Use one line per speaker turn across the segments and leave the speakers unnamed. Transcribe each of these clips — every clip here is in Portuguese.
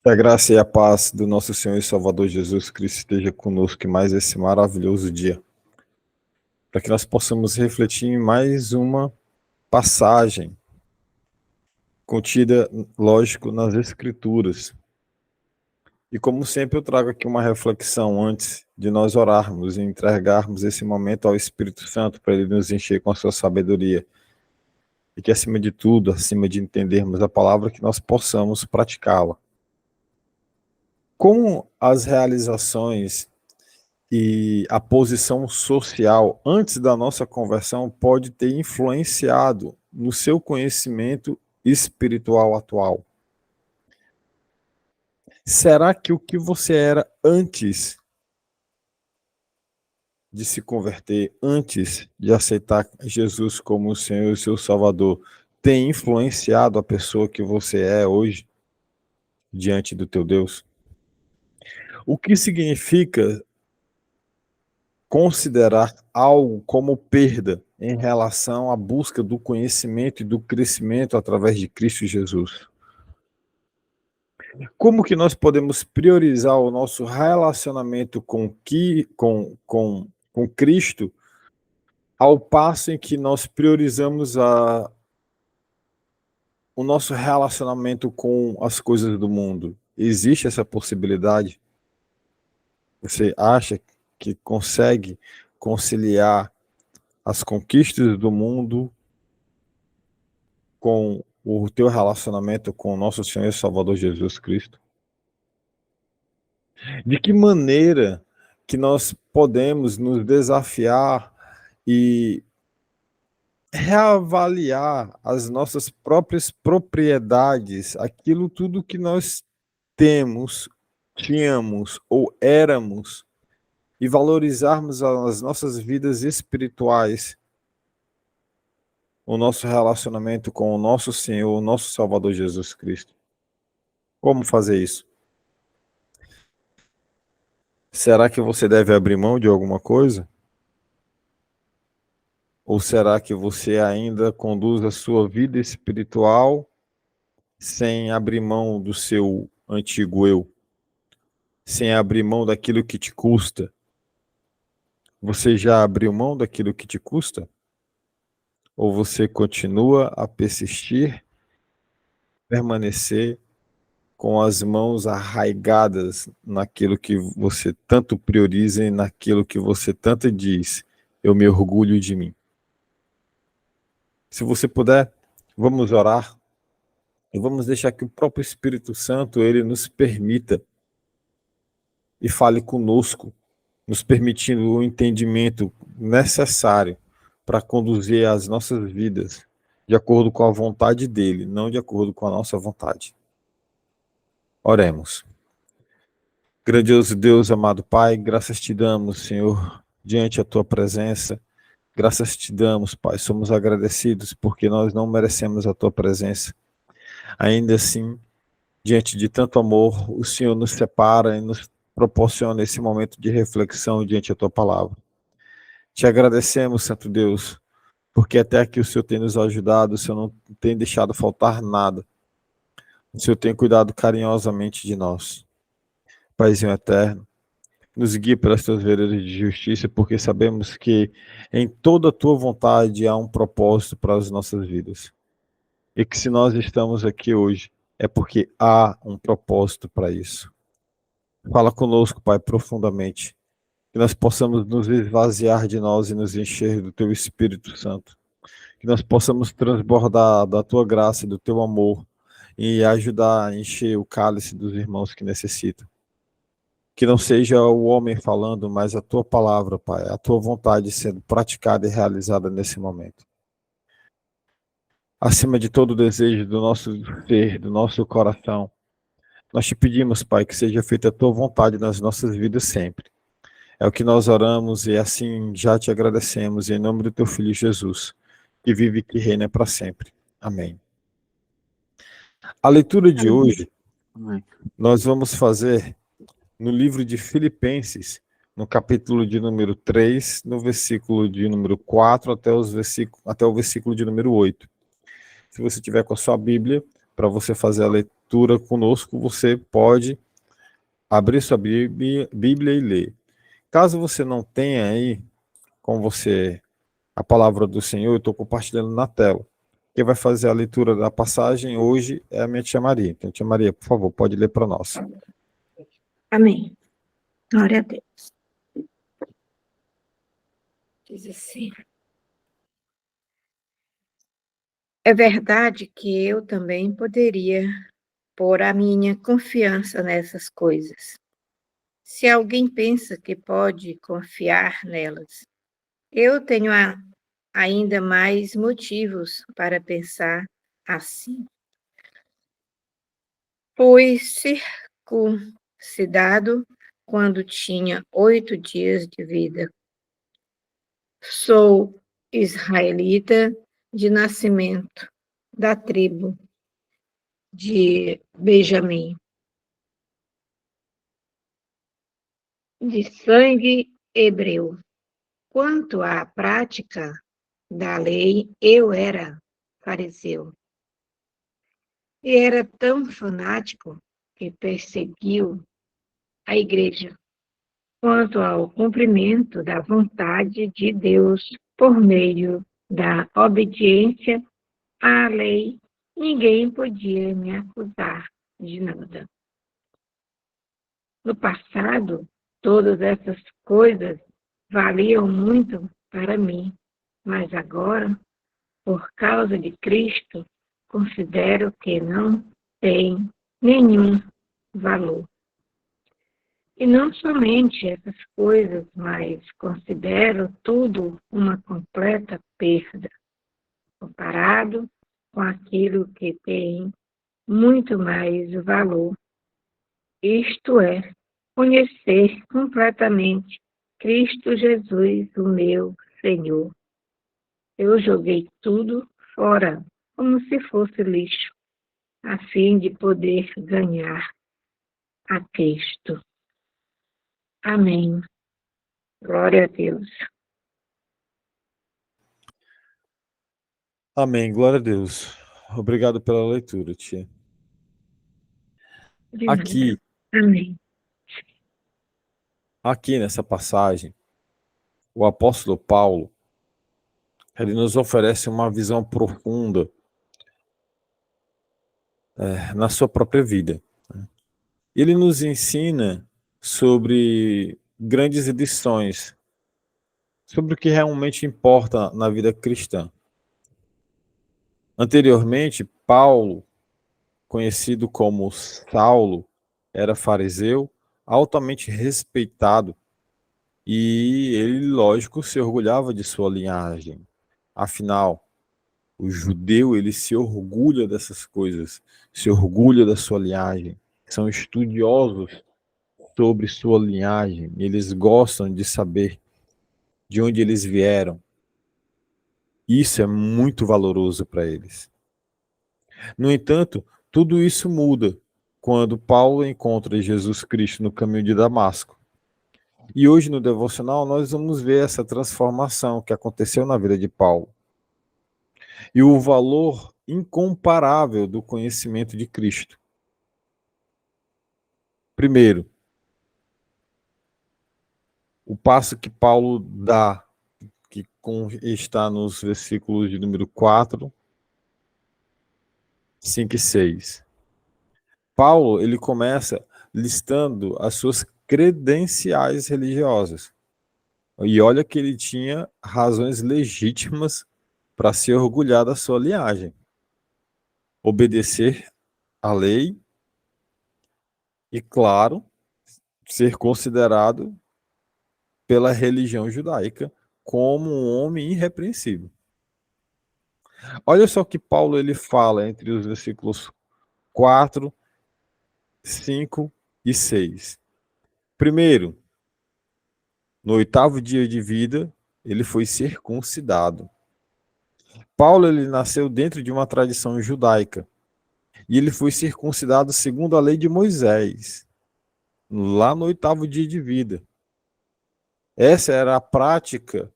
Que a graça e a paz do nosso Senhor e Salvador Jesus Cristo esteja conosco em mais esse maravilhoso dia, para que nós possamos refletir em mais uma passagem contida, lógico, nas Escrituras. E como sempre eu trago aqui uma reflexão antes de nós orarmos e entregarmos esse momento ao Espírito Santo para ele nos encher com a sua sabedoria. E que acima de tudo, acima de entendermos a palavra, que nós possamos praticá-la. Como as realizações e a posição social antes da nossa conversão pode ter influenciado no seu conhecimento espiritual atual? Será que o que você era antes de se converter, antes de aceitar Jesus como o Senhor e seu Salvador, tem influenciado a pessoa que você é hoje diante do teu Deus? O que significa considerar algo como perda em relação à busca do conhecimento e do crescimento através de Cristo Jesus? Como que nós podemos priorizar o nosso relacionamento com Cristo, ao passo em que nós priorizamos o nosso relacionamento com as coisas do mundo? Existe essa possibilidade? Você acha que consegue conciliar as conquistas do mundo com o teu relacionamento com o nosso Senhor e Salvador Jesus Cristo? De que maneira que nós podemos nos desafiar e reavaliar as nossas próprias propriedades, aquilo tudo que nós temos, tínhamos ou éramos, e valorizarmos as nossas vidas espirituais, o nosso relacionamento com o nosso Senhor, o nosso Salvador Jesus Cristo? Como fazer isso? Será que você deve abrir mão de alguma coisa? Ou será que você ainda conduz a sua vida espiritual sem abrir mão do seu antigo eu? Sem abrir mão daquilo que te custa? Você já abriu mão daquilo que te custa? Ou você continua a persistir, permanecer com as mãos arraigadas naquilo que você tanto prioriza e naquilo que você tanto diz: eu me orgulho de mim? Se você puder, vamos orar e vamos deixar que o próprio Espírito Santo ele nos permita e fale conosco, nos permitindo o entendimento necessário para conduzir as nossas vidas de acordo com a vontade dele, não de acordo com a nossa vontade. Oremos. Grandioso Deus, amado Pai, graças te damos, Senhor, diante a tua presença. Graças te damos, Pai. Somos agradecidos porque nós não merecemos a tua presença. Ainda assim, diante de tanto amor, o Senhor nos separa e nos proporciona esse momento de reflexão diante da tua palavra. Te agradecemos, Santo Deus, porque até aqui o Senhor tem nos ajudado, o Senhor não tem deixado faltar nada. O Senhor tem cuidado carinhosamente de nós. Paizinho eterno, nos guie pelas tuas veredas de justiça, porque sabemos que em toda a tua vontade há um propósito para as nossas vidas. E que se nós estamos aqui hoje, é porque há um propósito para isso. Fala conosco, Pai, profundamente. Que nós possamos nos esvaziar de nós e nos encher do teu Espírito Santo. Que nós possamos transbordar da tua graça e do teu amor e ajudar a encher o cálice dos irmãos que necessitam. Que não seja o homem falando, mas a tua palavra, Pai, a tua vontade sendo praticada e realizada nesse momento. Acima de todo o desejo do nosso ser, do nosso coração, nós te pedimos, Pai, que seja feita a tua vontade nas nossas vidas sempre. É o que nós oramos e assim já te agradecemos, em nome do teu Filho Jesus, que vive e que reina para sempre. Amém. A leitura de hoje, nós vamos fazer no livro de Filipenses, no capítulo de número 3, no versículo de número 4 até o versículo de número 8. Se você tiver com a sua Bíblia, para você fazer a leitura conosco, você pode abrir sua Bíblia e ler. Caso você não tenha aí com você a palavra do Senhor, eu estou compartilhando na tela. Quem vai fazer a leitura da passagem hoje é a minha tia Maria. Então, tia Maria, por favor, pode ler para nós.
Amém. Glória a Deus. Diz assim: é verdade que eu também poderia pôr a minha confiança nessas coisas. Se alguém pensa que pode confiar nelas, eu tenho ainda mais motivos para pensar assim. Fui circuncidado quando tinha 8 dias de vida. Sou israelita de nascimento, da tribo de Benjamim, de sangue hebreu. Quanto à prática da lei, eu era fariseu. E era tão fanático que perseguiu a igreja. Quanto ao cumprimento da vontade de Deus por meio da obediência à lei, ninguém podia me acusar de nada. No passado, todas essas coisas valiam muito para mim, mas agora, por causa de Cristo, considero que não tem nenhum valor. E não somente essas coisas, mas considero tudo uma completa perda, comparado com aquilo que tem muito mais valor, isto é, conhecer completamente Cristo Jesus, o meu Senhor. Eu joguei tudo fora, como se fosse lixo, a fim de poder ganhar a Cristo. Amém. Glória a Deus.
Amém, glória a Deus. Obrigado pela leitura, tia.
De nada.
Aqui
Amém.
Aqui nessa passagem, o apóstolo Paulo, ele nos oferece uma visão profunda na sua própria vida. Ele nos ensina sobre grandes lições, sobre o que realmente importa na vida cristã. Anteriormente, Paulo, conhecido como Saulo, era fariseu, altamente respeitado, e ele, lógico, se orgulhava de sua linhagem. Afinal, o judeu, ele se orgulha dessas coisas, se orgulha da sua linhagem. São estudiosos sobre sua linhagem, eles gostam de saber de onde eles vieram. Isso é muito valoroso para eles. No entanto, tudo isso muda quando Paulo encontra Jesus Cristo no caminho de Damasco. E hoje no devocional nós vamos ver essa transformação que aconteceu na vida de Paulo. E o valor incomparável do conhecimento de Cristo. Primeiro, o passo que Paulo dá, que está nos versículos de número 4, 5 e 6. Paulo, ele começa listando as suas credenciais religiosas. E olha que ele tinha razões legítimas para se orgulhar da sua linhagem. Obedecer à lei e, claro, ser considerado pela religião judaica como um homem irrepreensível. Olha só o que Paulo ele fala entre os versículos 4, 5 e 6. Primeiro, no 8º dia de vida, ele foi circuncidado. Paulo ele nasceu dentro de uma tradição judaica e ele foi circuncidado segundo a lei de Moisés, lá no 8º dia de vida. Essa era a prática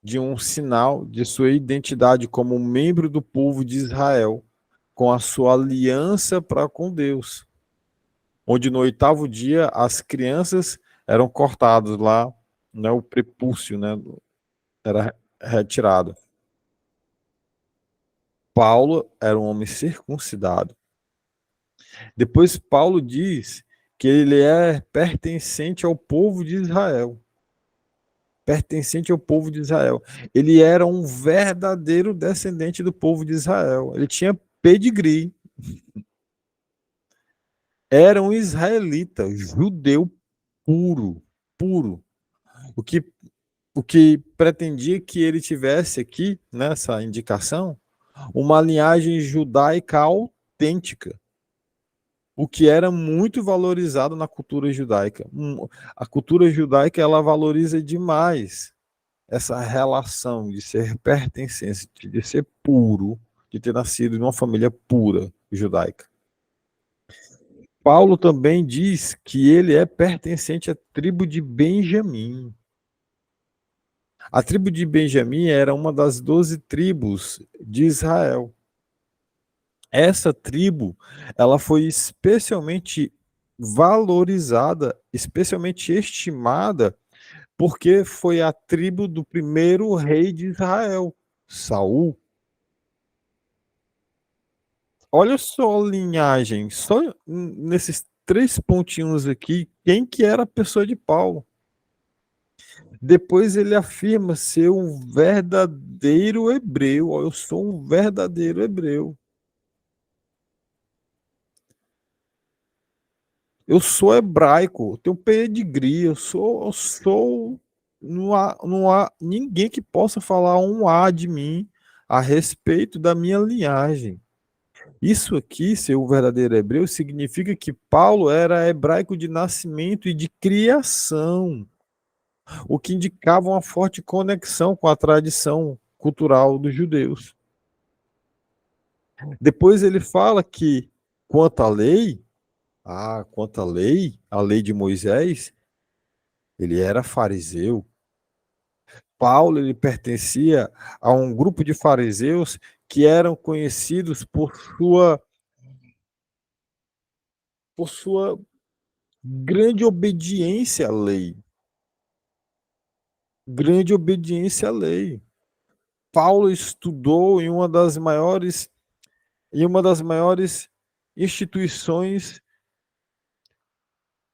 de um sinal de sua identidade como membro do povo de Israel, com a sua aliança para com Deus, onde no 8º dia as crianças eram cortadas lá, né, o prepúcio, né, era retirado. Paulo era um homem circuncidado. Depois Paulo diz que ele é pertencente ao povo de Israel. Pertencente ao povo de Israel. Ele era um verdadeiro descendente do povo de Israel. Ele tinha pedigree. Era um israelita, judeu puro, puro. O que, o que pretendia que ele tivesse aqui, nessa indicação, uma linhagem judaica autêntica, o que era muito valorizado na cultura judaica. A cultura judaica, ela valoriza demais essa relação de ser pertencente, de ser puro, de ter nascido em uma família pura judaica. Paulo também diz que ele é pertencente à tribo de Benjamim. A tribo de Benjamim era uma das 12 tribos de Israel. Essa tribo, ela foi especialmente valorizada, especialmente estimada, porque foi a tribo do primeiro rei de Israel, Saul. Olha só a linhagem, só nesses 3 pontinhos aqui, quem que era a pessoa de Paulo. Depois ele afirma ser um verdadeiro hebreu. Eu sou um verdadeiro hebreu. Eu sou hebraico, tenho pedigree, não há ninguém que possa falar um A de mim a respeito da minha linhagem. Isso aqui, ser um verdadeiro hebreu, significa que Paulo era hebraico de nascimento e de criação, o que indicava uma forte conexão com a tradição cultural dos judeus. Depois ele fala que, quanto à lei, a lei de Moisés, ele era fariseu. Paulo, ele pertencia a um grupo de fariseus que eram conhecidos por sua grande obediência à lei. Grande obediência à lei. Paulo estudou em uma das maiores instituições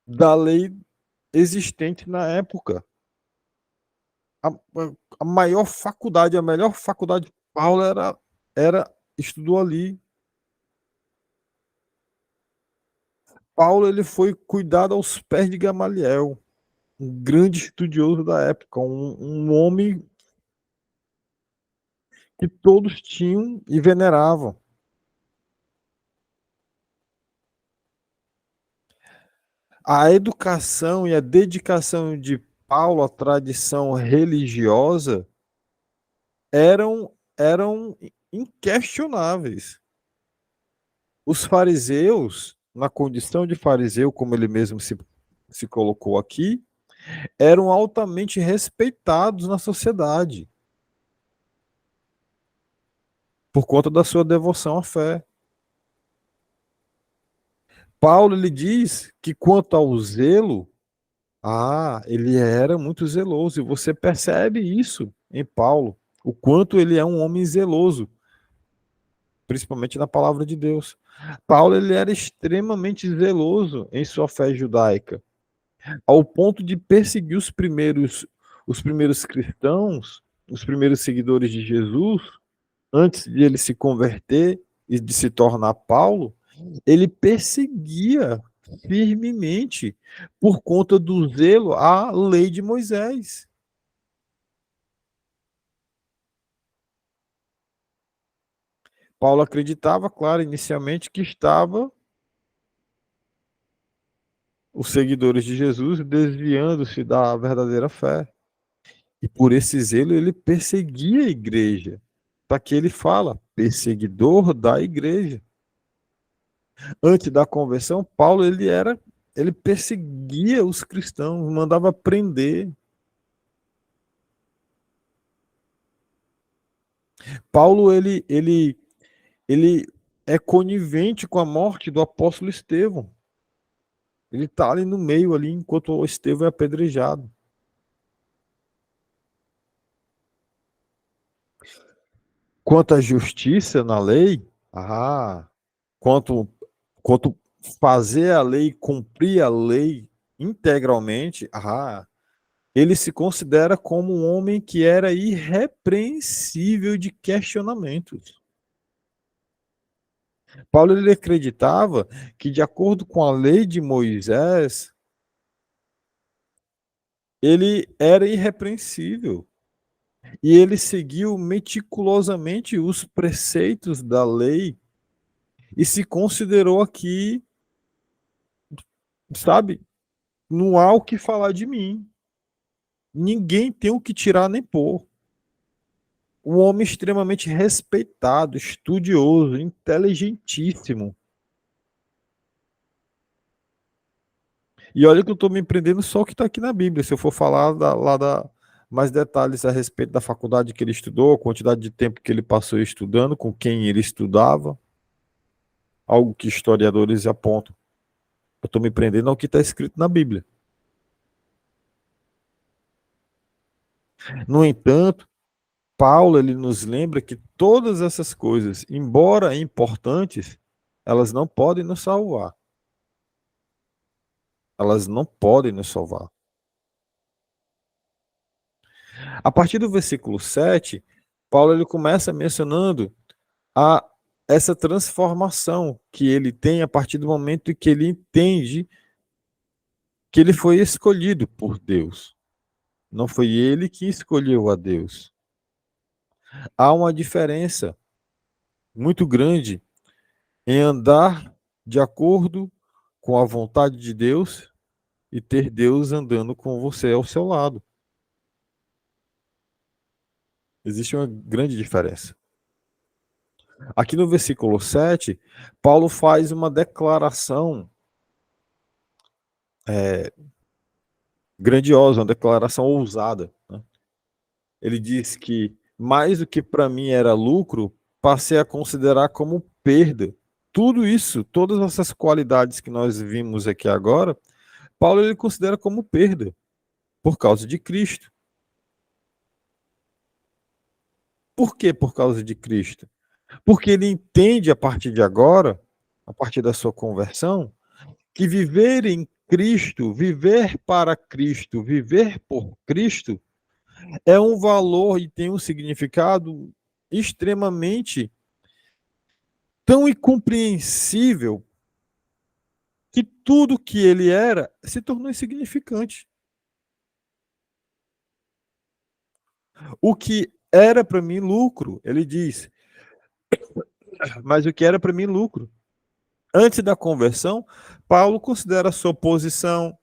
da lei existente na época. A, a maior faculdade, a melhor faculdade de Paulo estudou ali. Paulo, ele foi cuidado aos pés de Gamaliel, um grande estudioso da época, um homem que todos tinham e veneravam. A educação e a dedicação de Paulo à tradição religiosa eram inquestionáveis. Os fariseus, na condição de fariseu, como ele mesmo se colocou aqui, eram altamente respeitados na sociedade por conta da sua devoção à fé. Paulo, ele diz que quanto ao zelo, ele era muito zeloso, e você percebe isso em Paulo, o quanto ele é um homem zeloso, principalmente na palavra de Deus. Paulo, ele era extremamente zeloso em sua fé judaica, ao ponto de perseguir os primeiros cristãos, os primeiros seguidores de Jesus, antes de ele se converter e de se tornar Paulo. Ele perseguia firmemente por conta do zelo à lei de Moisés. Paulo acreditava, claro, inicialmente que estava os seguidores de Jesus desviando-se da verdadeira fé. E por esse zelo ele perseguia a igreja. Daqui ele fala, perseguidor da igreja. Antes da conversão, Paulo ele perseguia os cristãos, mandava prender. Paulo ele é conivente com a morte do apóstolo Estevão. Ele está ali no meio, ali, enquanto o Estevão é apedrejado. Quanto à justiça na lei, quanto, quanto fazer a lei, cumprir a lei integralmente, ele se considera como um homem que era irrepreensível de questionamentos. Paulo ele acreditava que, de acordo com a lei de Moisés, ele era irrepreensível. E ele seguiu meticulosamente os preceitos da lei e se considerou aqui, sabe, não há o que falar de mim. Ninguém tem o que tirar nem pôr. Um homem extremamente respeitado, estudioso, inteligentíssimo. E olha que eu estou me empreendendo só o que está aqui na Bíblia. Se eu for falar mais detalhes a respeito da faculdade que ele estudou, a quantidade de tempo que ele passou estudando, com quem ele estudava, algo que historiadores apontam. Eu estou me prendendo ao que está escrito na Bíblia. No entanto, Paulo ele nos lembra que todas essas coisas, embora importantes, elas não podem nos salvar. Elas não podem nos salvar. A partir do versículo 7, Paulo ele começa mencionando a essa transformação que ele tem a partir do momento em que ele entende que ele foi escolhido por Deus. Não foi ele que escolheu a Deus. Há uma diferença muito grande em andar de acordo com a vontade de Deus e ter Deus andando com você ao seu lado. Existe uma grande diferença. Aqui no versículo 7, Paulo faz uma declaração grandiosa, uma declaração ousada, né? Ele diz que mais do que para mim era lucro, passei a considerar como perda. Tudo isso, todas essas qualidades que nós vimos aqui agora, Paulo ele considera como perda por causa de Cristo. Por que por causa de Cristo? Porque ele entende a partir de agora, a partir da sua conversão, que viver em Cristo, viver para Cristo, viver por Cristo, é um valor e tem um significado extremamente tão incompreensível que tudo que ele era se tornou insignificante. O que era para mim lucro, ele diz, mas o que era para mim lucro. Antes da conversão, Paulo considera a sua posição,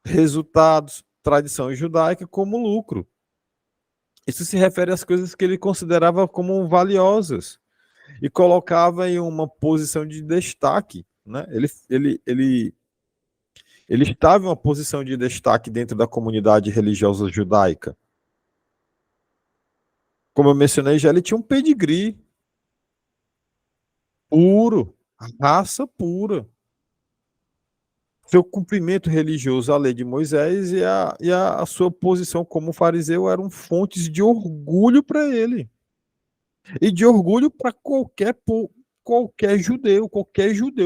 resultados, tradição judaica como lucro. Isso se refere às coisas que ele considerava como valiosas e colocava em uma posição de destaque, né? Ele estava em uma posição de destaque dentro da comunidade religiosa judaica. Como eu mencionei já, ele tinha um pedigree puro, raça pura. Seu cumprimento religioso à lei de Moisés e a sua posição como fariseu eram fontes de orgulho para ele. E de orgulho para qualquer judeu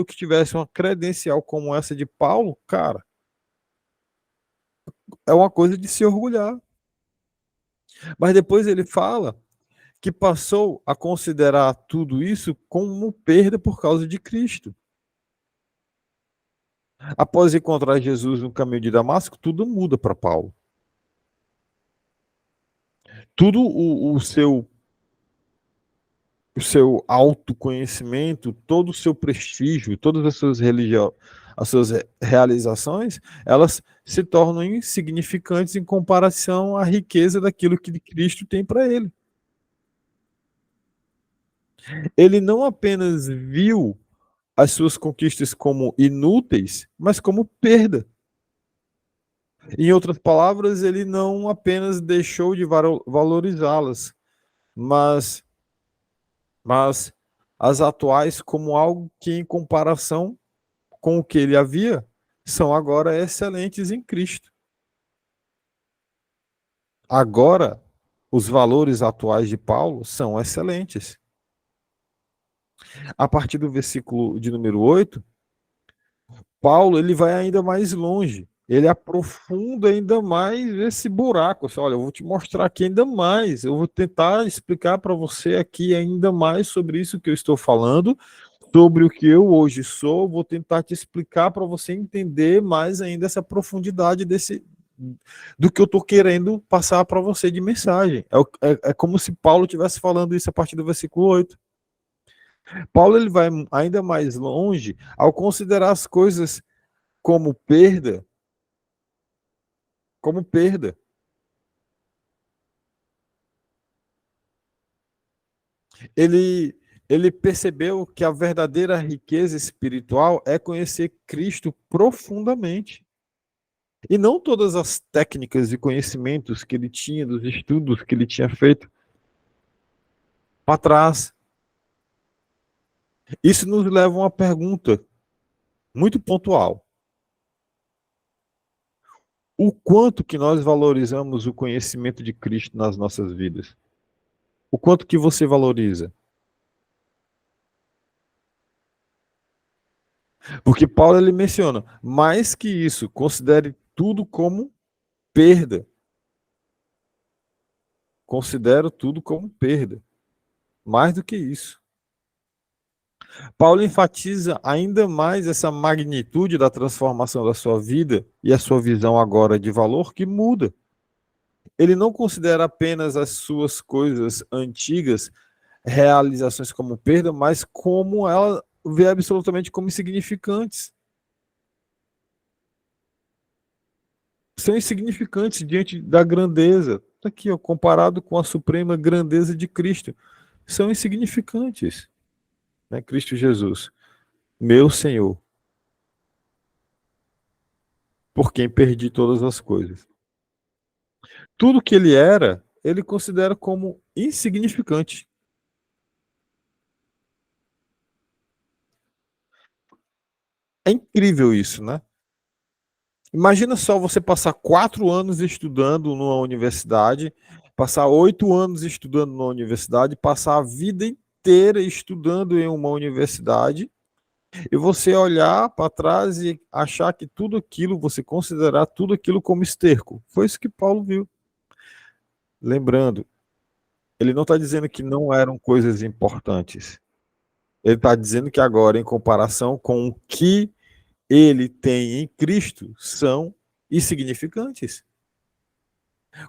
que tivesse uma credencial como essa de Paulo, cara, é uma coisa de se orgulhar. Mas depois ele fala que passou a considerar tudo isso como perda por causa de Cristo. Após encontrar Jesus no caminho de Damasco, tudo muda para Paulo. Tudo o seu autoconhecimento, todo o seu prestígio, todas as suas realizações, elas se tornam insignificantes em comparação à riqueza daquilo que Cristo tem para ele. Ele não apenas viu as suas conquistas como inúteis, mas como perda. Em outras palavras, ele não apenas deixou de valorizá-las, mas as atuais como algo que, em comparação com o que ele havia, são agora excelentes em Cristo. Agora, os valores atuais de Paulo são excelentes. A partir do versículo de número 8, Paulo ele vai ainda mais longe. Ele aprofunda ainda mais esse buraco. Olha, eu vou te mostrar aqui ainda mais. Eu vou tentar explicar para você aqui ainda mais sobre isso que eu estou falando, sobre o que eu hoje sou. Vou tentar te explicar para você entender mais ainda essa profundidade do que eu estou querendo passar para você de mensagem. É como se Paulo estivesse falando isso a partir do versículo 8. Paulo ele vai ainda mais longe ao considerar as coisas como perda, como perda. Ele percebeu que a verdadeira riqueza espiritual é conhecer Cristo profundamente. E não todas as técnicas e conhecimentos que ele tinha, dos estudos que ele tinha feito para trás. Isso nos leva a uma pergunta muito pontual. O quanto que nós valorizamos o conhecimento de Cristo nas nossas vidas? O quanto que você valoriza? Porque Paulo ele menciona, mais que isso, considere tudo como perda. Considero tudo como perda. Mais do que isso. Paulo enfatiza ainda mais essa magnitude da transformação da sua vida e a sua visão agora de valor que muda. Ele não considera apenas as suas coisas antigas, realizações como perda, mas como ela vê absolutamente como insignificantes. São insignificantes diante da grandeza. Aqui, ó, comparado com a suprema grandeza de Cristo. São insignificantes. Né? Cristo Jesus, meu Senhor, por quem perdi todas as coisas. Tudo que ele era, ele considera como insignificante. É incrível isso, né? Imagina só você passar 4 anos estudando numa universidade, passar 8 anos estudando numa universidade, passar a vida inteira estudando em uma universidade, e você olhar para trás e achar que tudo aquilo, você considerar tudo aquilo como esterco. Foi isso que Paulo viu. Lembrando, ele não está dizendo que não eram coisas importantes. Ele está dizendo que agora, em comparação com o que ele tem em Cristo, são insignificantes.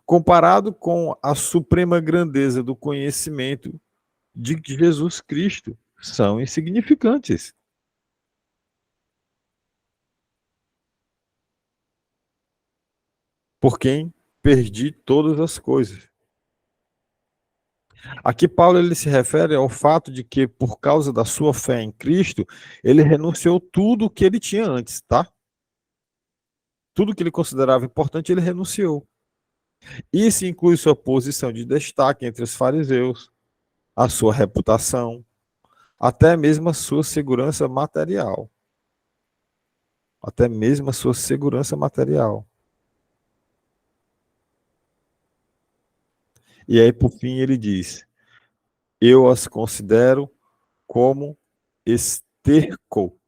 Comparado com a suprema grandeza do conhecimento de Jesus Cristo, são insignificantes. Por quem perdi todas as coisas. Aqui Paulo ele se refere ao fato de que, por causa da sua fé em Cristo, ele renunciou tudo o que ele tinha antes, tá? Tudo que ele considerava importante, ele renunciou. Isso inclui sua posição de destaque entre os fariseus, a sua reputação, até mesmo a sua segurança material. Até mesmo a sua segurança material. E aí, por fim, ele diz: eu as considero como esterco.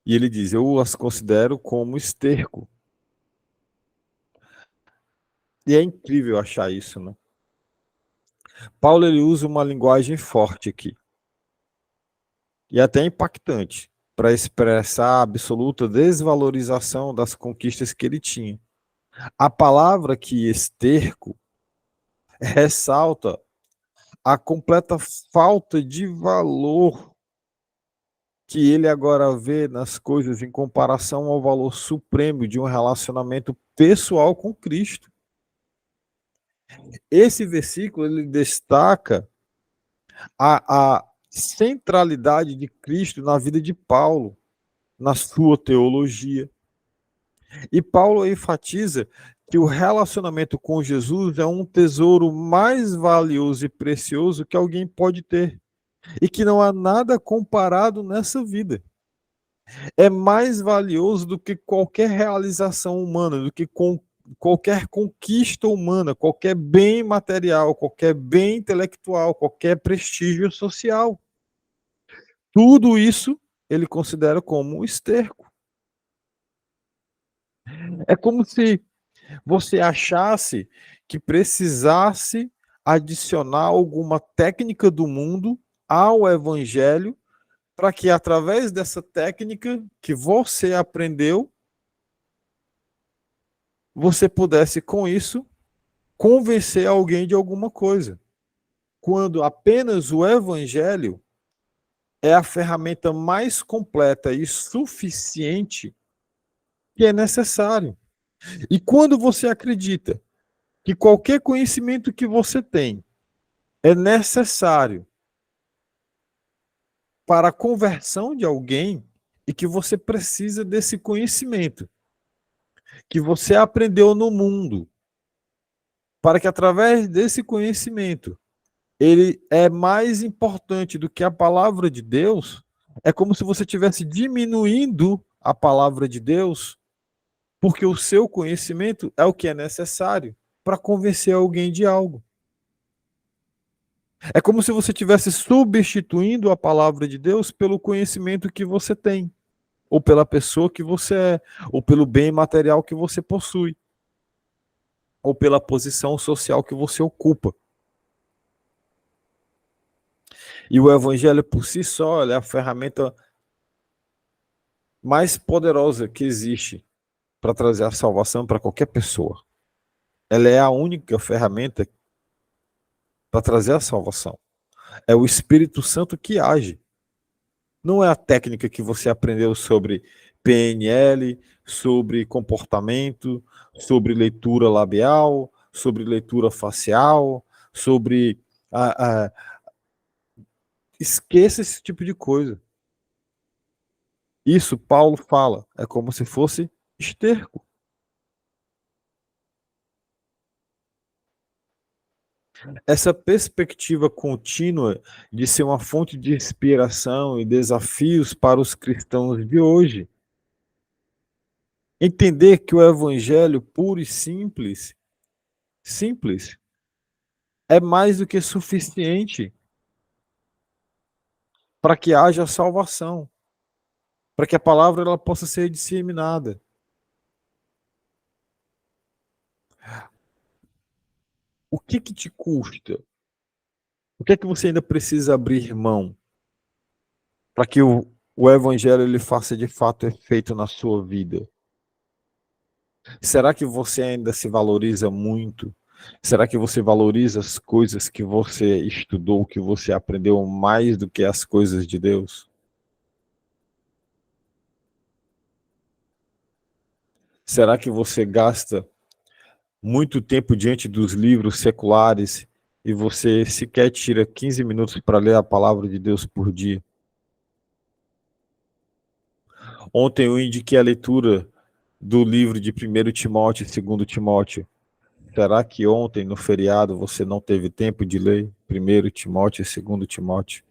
E ele diz: eu as considero como esterco. E é incrível achar isso, né? Paulo ele usa uma linguagem forte aqui. E até impactante, para expressar a absoluta desvalorização das conquistas que ele tinha. A palavra que esterco ressalta a completa falta de valor que ele agora vê nas coisas em comparação ao valor supremo de um relacionamento pessoal com Cristo. Esse versículo ele destaca a centralidade de Cristo na vida de Paulo, na sua teologia. E Paulo enfatiza que o relacionamento com Jesus é um tesouro mais valioso e precioso que alguém pode ter. E que não há nada comparado nessa vida. É mais valioso do que qualquer realização humana, do que qualquer conquista humana, qualquer bem material, qualquer bem intelectual, qualquer prestígio social. Tudo isso ele considera como esterco. É como se você achasse que precisasse adicionar alguma técnica do mundo ao evangelho para que através dessa técnica que você aprendeu, você pudesse com isso convencer alguém de alguma coisa. Quando apenas o evangelho é a ferramenta mais completa e suficiente que é necessário. E quando você acredita que qualquer conhecimento que você tem é necessário para a conversão de alguém e que você precisa desse conhecimento que você aprendeu no mundo, para que através desse conhecimento ele é mais importante do que a palavra de Deus, é como se você estivesse diminuindo a palavra de Deus, porque o seu conhecimento é o que é necessário para convencer alguém de algo. É como se você estivesse substituindo a palavra de Deus pelo conhecimento que você tem, ou pela pessoa que você é, ou pelo bem material que você possui, ou pela posição social que você ocupa. E o evangelho por si só é a ferramenta mais poderosa que existe para trazer a salvação para qualquer pessoa. Ela é a única ferramenta para trazer a salvação. É o Espírito Santo que age. Não é a técnica que você aprendeu sobre PNL, sobre comportamento, sobre leitura labial, sobre leitura facial, sobre esqueça esse tipo de coisa. Isso Paulo fala, é como se fosse esterco. Essa perspectiva contínua de ser uma fonte de inspiração e desafios para os cristãos de hoje. Entender que o evangelho puro e simples, é mais do que suficiente para que haja salvação, para que a palavra ela possa ser disseminada. O que te custa? O que é que você ainda precisa abrir mão para que o evangelho ele faça de fato efeito na sua vida? Será que você ainda se valoriza muito? Será que você valoriza as coisas que você estudou, que você aprendeu mais do que as coisas de Deus? Será que você gasta muito tempo diante dos livros seculares e você sequer tira 15 minutos para ler a palavra de Deus por dia? Ontem eu indiquei a leitura do livro de 1 Timóteo e 2 Timóteo. Será que ontem, no feriado, você não teve tempo de ler 1 Timóteo e 2 Timóteo?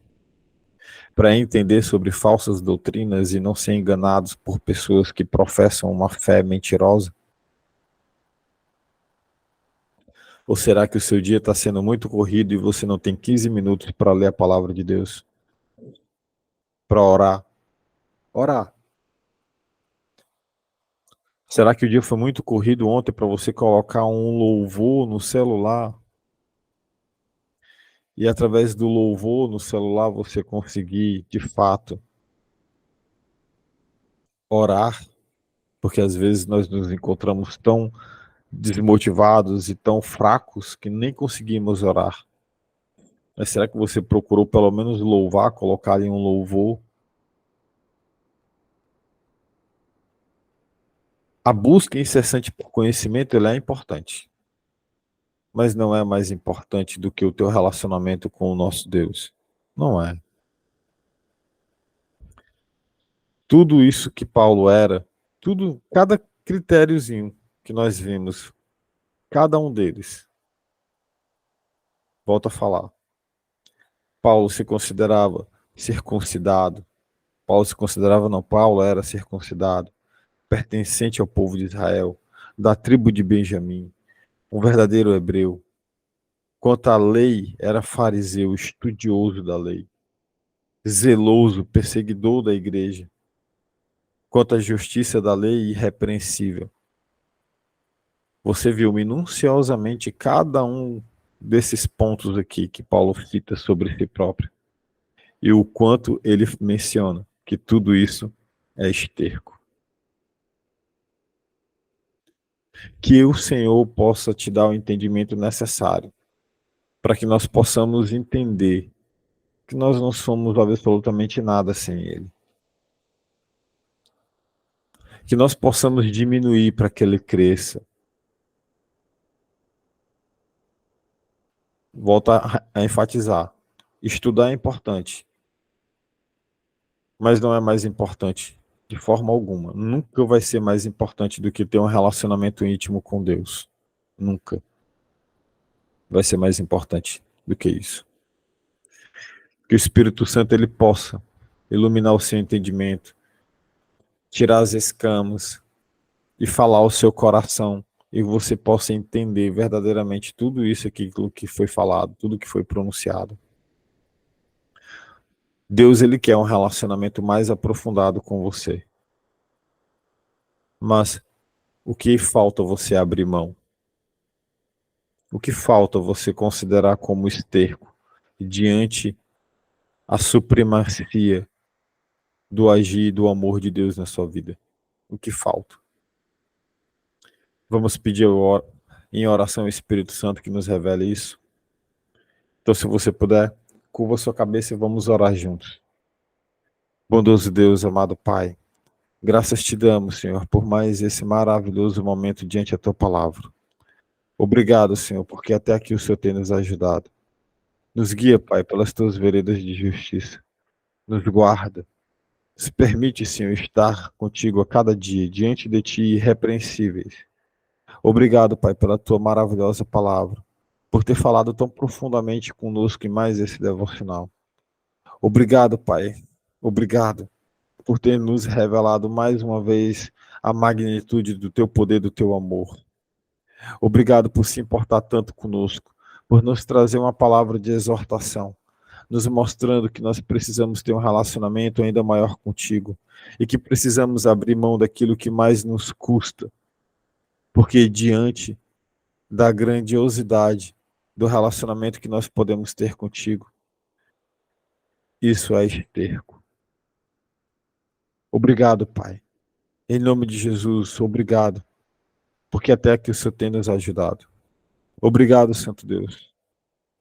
Para entender sobre falsas doutrinas e não ser enganados por pessoas que professam uma fé mentirosa? Ou será que o seu dia está sendo muito corrido e você não tem 15 minutos para ler a palavra de Deus? Para orar? Orar. Será que o dia foi muito corrido ontem para você colocar um louvor no celular? E através do louvor no celular você conseguir, de fato, orar? Porque às vezes nós nos encontramos tão desmotivados e tão fracos que nem conseguimos orar. Mas será que você procurou pelo menos louvar, colocar ali um louvor? A busca incessante por conhecimento ela é importante, mas não é mais importante do que o teu relacionamento com o nosso Deus. Não é. Tudo isso que Paulo era, tudo, cada critériozinho que nós vimos cada um deles. Volto a falar. Paulo se considerava circuncidado. Paulo era circuncidado, pertencente ao povo de Israel, da tribo de Benjamim, um verdadeiro hebreu. Quanto à lei, era fariseu, estudioso da lei, zeloso, perseguidor da igreja. Quanto à justiça da lei, irrepreensível. Você viu minuciosamente cada um desses pontos aqui que Paulo cita sobre si próprio. E o quanto ele menciona que tudo isso é esterco. Que o Senhor possa te dar o entendimento necessário para que nós possamos entender que nós não somos absolutamente nada sem Ele. Que nós possamos diminuir para que Ele cresça. Volto a enfatizar. Estudar é importante, mas não é mais importante de forma alguma. Nunca vai ser mais importante do que ter um relacionamento íntimo com Deus. Nunca vai ser mais importante do que isso. Que o Espírito Santo ele possa iluminar o seu entendimento, tirar as escamas e falar ao seu coração e você possa entender verdadeiramente tudo isso aqui que foi falado, tudo que foi pronunciado. Deus ele quer um relacionamento mais aprofundado com você. Mas o que falta você abrir mão? O que falta você considerar como esterco diante a supremacia do agir e do amor de Deus na sua vida? O que falta? Vamos pedir em oração ao Espírito Santo que nos revele isso. Então, se você puder, curva sua cabeça e vamos orar juntos. Bondoso Deus, amado Pai, graças te damos, Senhor, por mais esse maravilhoso momento diante da tua palavra. Obrigado, Senhor, porque até aqui o Senhor tem nos ajudado. Nos guia, Pai, pelas tuas veredas de justiça. Nos guarda. Nos permite, Senhor, estar contigo a cada dia, diante de ti, irrepreensíveis. Obrigado, Pai, pela tua maravilhosa palavra, por ter falado tão profundamente conosco em mais esse devocional. Obrigado, Pai. Obrigado por ter nos revelado mais uma vez a magnitude do teu poder, do teu amor. Obrigado por se importar tanto conosco, por nos trazer uma palavra de exortação, nos mostrando que nós precisamos ter um relacionamento ainda maior contigo e que precisamos abrir mão daquilo que mais nos custa, porque diante da grandiosidade do relacionamento que nós podemos ter contigo, isso é esterco. Obrigado, Pai. Em nome de Jesus, obrigado, porque até aqui o Senhor tem nos ajudado. Obrigado, Santo Deus,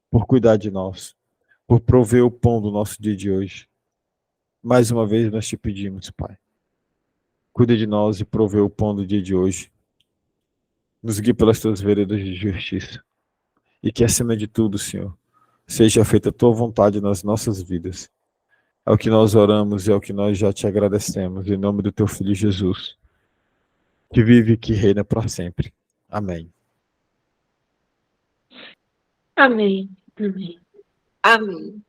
por cuidar de nós, por prover o pão do nosso dia de hoje. Mais uma vez nós te pedimos, Pai, cuida de nós e provê o pão do dia de hoje. Nos guie pelas tuas veredas de justiça. E que, acima de tudo, Senhor, seja feita a tua vontade nas nossas vidas. É o que nós oramos e é o que nós já te agradecemos. Em nome do teu Filho Jesus, que vive e que reina para sempre. Amém.
Amém. Amém. Amém.